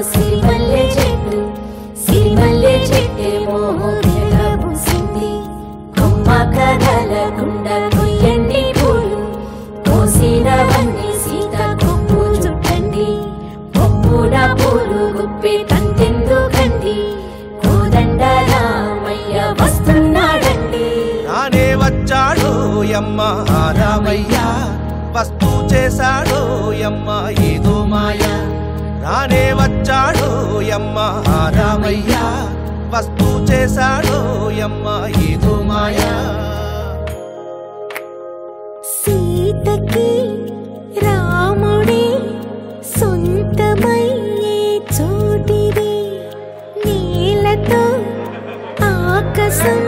సిరిమల్లె చెట్టు సిరిమల్లె చెట్టేమో పూసింది కొమ్మ కదలకుండా కొయ్యండి పూలు కోసినవన్నీ సీత కొప్పు చుట్టండి పొప్పున పూలు గుప్పి కంటెందుకండి కోదండ రామయ్య వస్తున్నాడండి రానే వచ్చాడు యమ్మ రామయ్య వస్తూ చేశాడు యమ్మ ఏదో మాయ రానే వచ్చాడు యమ్మ రామయ్య వస్తూ చేశాడు యమ్మ ఏదో మాయ సీతకి రాముడే సొంతమయ్యే చోటిది నీలతో ఆకాశం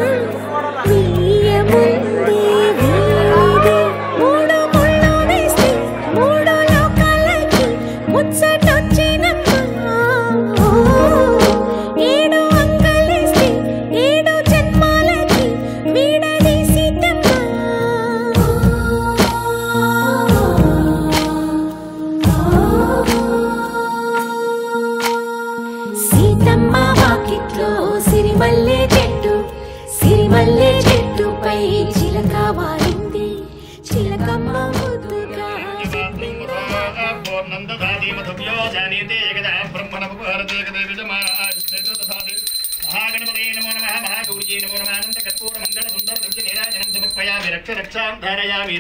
వీయముందే వీడే మూడు ముళ్ళు వేస్తే మూడు లోకాలకి ముచ్చటొచ్చినమ్మా ఏడు అంకలేస్తే ఏడు జన్మాలకి వీడది సీతమ్మా సీతమ్మ వాకిట్లో సిరిమల్లె చెట్టుపై చిలక వారింది చిలకమ్మ ముద్దుగా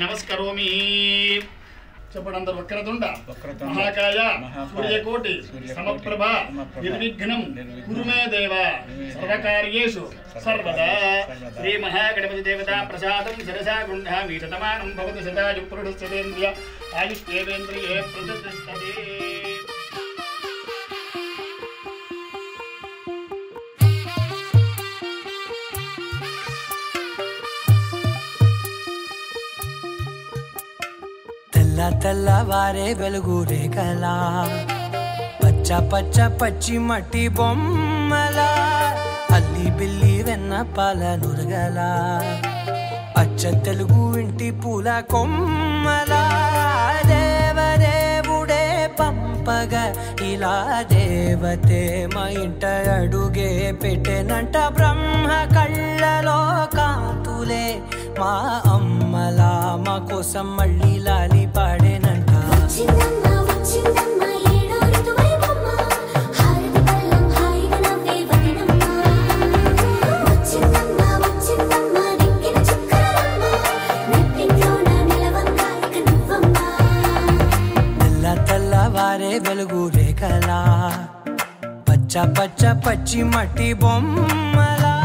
నమస్కరోమి చెప్పండి అందరు వక్రతుండ మహాకాయ సూర్యకోటి సమప్రభ నిర్విఘ్నం కురు మే దేవ సర్వకార్యేషు సర్వదా శ్రీ మహాగణపతి దేవతా ప్రసాదం శిరసా గృహ్ణామి శతమానం భవతి శతాయు పురుషేంద్రియ ఆయుష్యేంద్రియే ప్రతిష్టతే తెల్లవారే వెలుగు రేఖలా పచ్చ పచ్చ పచ్చి మట్టి బొమ్మలా అల్లి బిల్లి వెన్న పాల నురగలా అచ్చ తెలుగు ఇంటి పూల కొమ్మలా దేవదేవుడే పంపగా ఇలా దేవతే మా ఇంట అడుగే పెట్టెనంట బ్రహ్మ కళ్ళలో కాంతులే మా అమ్మలా మా కోసం మళ్ళీ లాలి పాడేనంట తెల్లవారే వెలుగు రేఖలా పచ్చ పచ్చ పచ్చి మట్టి బొమ్మలా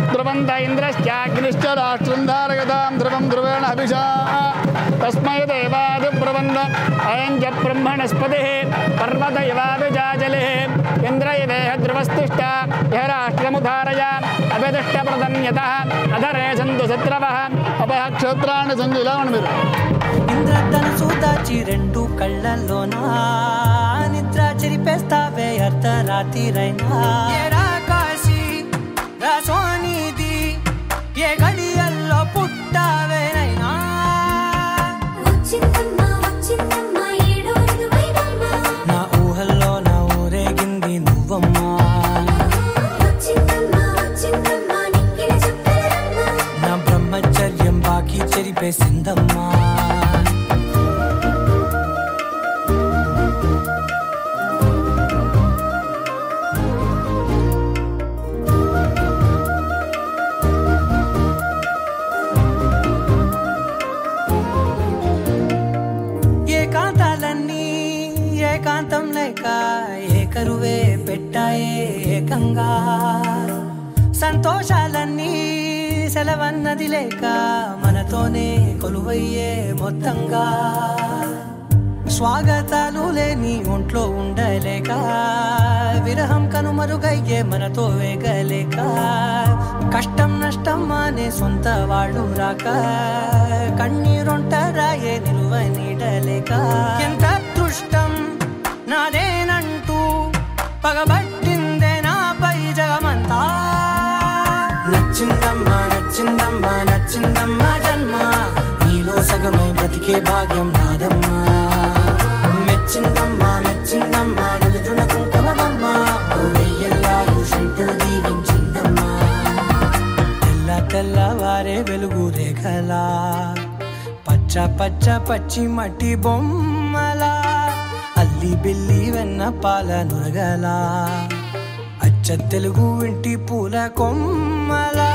ध्रुवंत इंद्रश्चाग्निश्च राष्ट्रं धारयतां ध्रुवं ध्रुवेण अभिषा तस्मै देवादिब्रवन् अयं च ब्रह्मणस्पतिः पर्वत इवाभिजाजलिः इन्द्र इवेह ध्रुवस्तिष्ठ यः राष्ट्रमुधारय अभिदिष्टप्रदन्यतः अधरे सन्तु शत्रवः अपः क्षत्राणि सञ्जिलावन् మీరు ఇంద్రధనుసు దాచి రెండు కళ్ళల్లోనా నిద్ర చెరిపేస్తావే అర్ధరాత్రిరైనా కాశీ రాసోనిది ఏ గడియల్లో పుట్టావేనైనా నా ఊహల్లో నా ఊరేగింది నువ్వమ్మా నా బ్రహ్మచర్యం బాకీ చెరిపేసిందమ్మా ఏకాంతం లేక ఏకరువే పెట్టాయే ఏకంగా సంతోషాలన్నీ సెలవన్నది లేక మనతోనే కొలువయ్యే మొత్తంగా స్వాగతాలు లేని ఒంట్లో ఉండలేక విరహం కనుమరుగయ్యే మనతో వేగలేక కష్టం నష్టం అనే సొంత వాళ్ళు రాక కన్నీరొంటరాయే నిలువ నీడలే లేక ఎంత అదృష్టం నాదేనంటూ పగబట్టిందే నాపై జగమంతా నచ్చిందమ్మా నచ్చిందమ్మా నచ్చిందమ్మా జన్మ నీలో సగమై బ్రతికే భాగ్యం నాదమ్మా మెచ్చిందమ్మా మెచ్చిందమ్మా నలుదున కుంకుమమ్మా వెయ్యల్లాలు శంకరు దీవించిందమ్మా తెల్ల తెల్లవారే వెలుగు రేఖలా పచ్చ పచ్చ పచ్చి మట్టి బొమ్మలా అల్లి బిల్లి వెన్న పాల నురగలా అచ్చ తెలుగు ఇంటి పూల కొమ్మలా